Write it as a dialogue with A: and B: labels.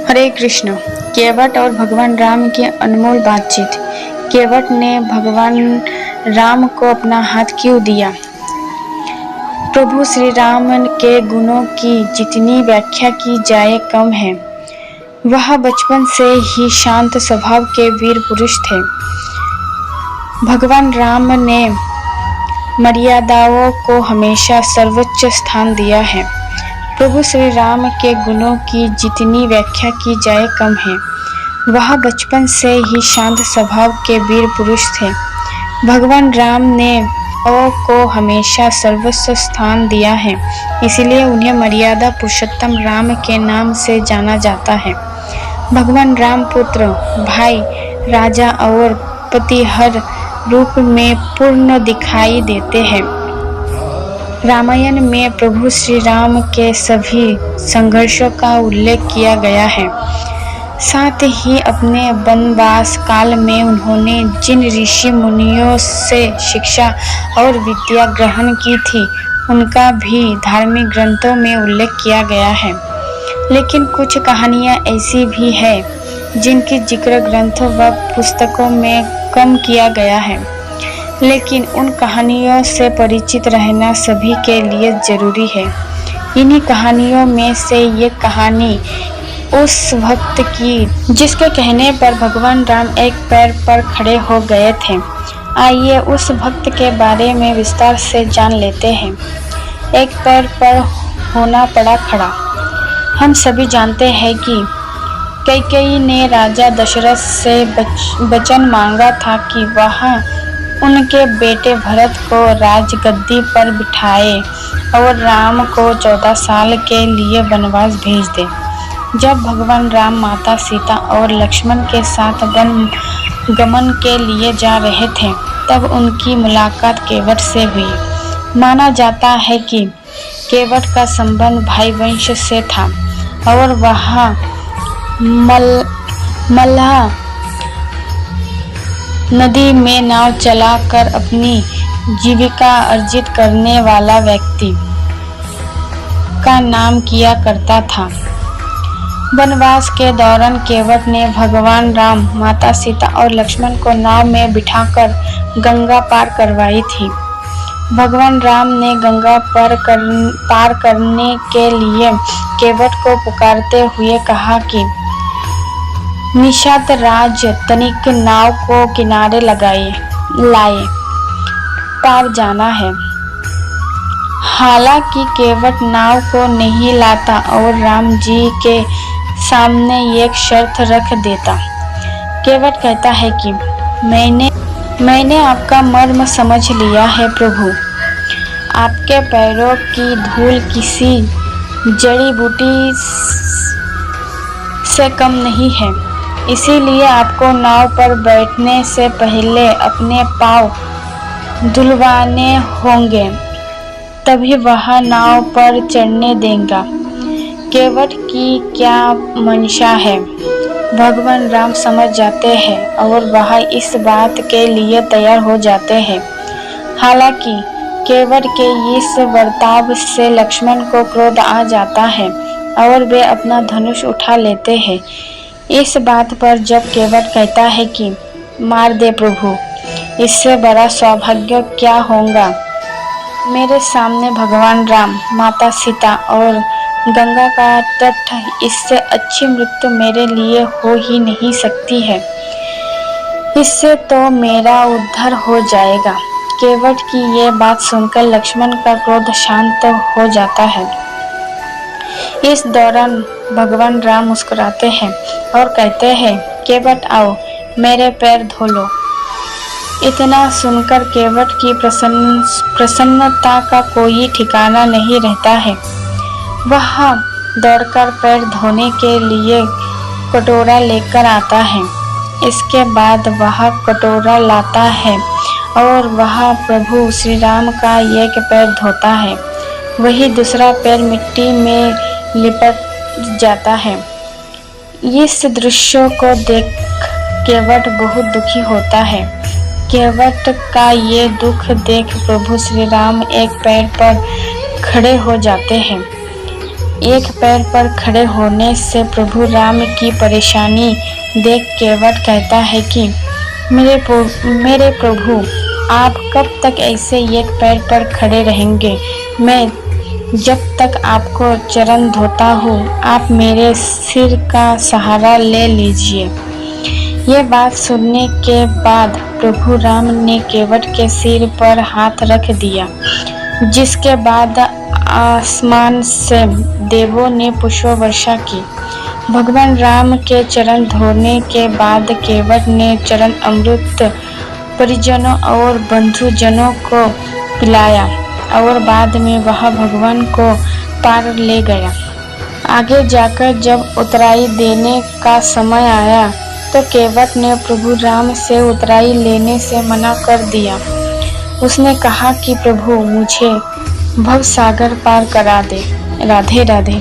A: हरे कृष्ण। केवट और भगवान राम की अनमोल बातचीत। केवट ने भगवान राम को अपना हाथ क्यों दिया? प्रभु श्री राम के गुणों की जितनी व्याख्या की जाए कम है। वह बचपन से ही शांत स्वभाव के वीर पुरुष थे। भगवान राम ने मर्यादाओं को हमेशा सर्वोच्च स्थान दिया है। प्रभु श्री राम के गुणों की जितनी व्याख्या की जाए कम है। वह बचपन से ही शांत स्वभाव के वीर पुरुष थे। भगवान राम ने को हमेशा सर्वोच्च स्थान दिया है, इसलिए उन्हें मर्यादा पुरुषोत्तम राम के नाम से जाना जाता है। भगवान राम पुत्र, भाई, राजा और पति हर रूप में पूर्ण दिखाई देते हैं। रामायण में प्रभु श्री राम के सभी संघर्षों का उल्लेख किया गया है। साथ ही अपने वनवास काल में उन्होंने जिन ऋषि मुनियों से शिक्षा और विद्या ग्रहण की थी, उनका भी धार्मिक ग्रंथों में उल्लेख किया गया है। लेकिन कुछ कहानियां ऐसी भी हैं जिनकी जिक्र ग्रंथों व पुस्तकों में कम किया गया है, लेकिन उन कहानियों से परिचित रहना सभी के लिए जरूरी है। इन्हीं कहानियों में से ये कहानी उस भक्त की जिसके कहने पर भगवान राम एक पैर पर खड़े हो गए थे। आइए उस भक्त के बारे में विस्तार से जान लेते हैं। एक पैर पर होना पड़ा खड़ा। हम सभी जानते हैं कि कैकेयी ने राजा दशरथ से वचन मांगा था कि वह उनके बेटे भरत को राजगद्दी पर बिठाए और राम को 14 साल के लिए वनवास भेज दे। जब भगवान राम माता सीता और लक्ष्मण के साथ वन गमन के लिए जा रहे थे, तब उनकी मुलाकात केवट से हुई। माना जाता है कि केवट का संबंध भाई वंश से था और वह मल्लाह नदी में नाव चलाकर अपनी जीविका अर्जित करने वाला व्यक्ति का नाम किया करता था। वनवास के दौरान केवट ने भगवान राम, माता सीता और लक्ष्मण को नाव में बिठाकर गंगा पार करवाई थी। भगवान राम ने गंगा पार करने के लिए केवट को पुकारते हुए कहा कि निषाद राज तनिक नाव को किनारे लाए, पार जाना है। हालांकि केवट नाव को नहीं लाता और राम जी के सामने एक शर्त रख देता। केवट कहता है कि मैंने आपका मर्म समझ लिया है प्रभु। आपके पैरों की धूल किसी जड़ी बूटी से कम नहीं है, इसीलिए आपको नाव पर बैठने से पहले अपने पाँव धुलवाने होंगे, तभी वह नाव पर चढ़ने देगा। केवट की क्या मंशा है, भगवान राम समझ जाते हैं और वह इस बात के लिए तैयार हो जाते हैं। हालांकि केवट के इस बर्ताव से लक्ष्मण को क्रोध आ जाता है और वे अपना धनुष उठा लेते हैं। इस बात पर जब केवट कहता है कि मार दे प्रभु, इससे बड़ा सौभाग्य क्या होगा। मेरे सामने भगवान राम, माता सीता और गंगा का तट, इससे अच्छी मृत्यु मेरे लिए हो ही नहीं सकती है। इससे तो मेरा उद्धार हो जाएगा। केवट की ये बात सुनकर लक्ष्मण का क्रोध शांत हो जाता है। इस दौरान भगवान राम मुस्कुराते हैं और कहते हैं, केवट आओ, मेरे पैर धो लो। इतना सुनकर केवट की प्रसन्नता का कोई ठिकाना नहीं रहता है। वह दौड़कर पैर धोने के लिए कटोरा लेकर आता है। इसके बाद वह कटोरा लाता है और वह प्रभु श्री राम का एक पैर धोता है। वही दूसरा पैर मिट्टी में लिपट जाता है। इस दृश्य को देख केवट बहुत दुखी होता है। केवट का ये दुख देख प्रभु श्री राम एक पैर पर खड़े हो जाते हैं। एक पैर पर खड़े होने से प्रभु राम की परेशानी देख केवट कहता है कि मेरे प्रभु, आप कब तक ऐसे एक पैर पर खड़े रहेंगे? मैं जब तक आपको चरण धोता हूँ, आप मेरे सिर का सहारा ले लीजिए। ये बात सुनने के बाद प्रभु राम ने केवट के सिर पर हाथ रख दिया, जिसके बाद आसमान से देवों ने पुष्प वर्षा की। भगवान राम के चरण धोने के बाद केवट ने चरण अमृत परिजनों और बंधुजनों को पिलाया और बाद में वह भगवान को पार ले गया। आगे जाकर जब उतराई देने का समय आया तो केवट ने प्रभु राम से उतराई लेने से मना कर दिया। उसने कहा कि प्रभु, मुझे भवसागर पार करा दे। राधे राधे।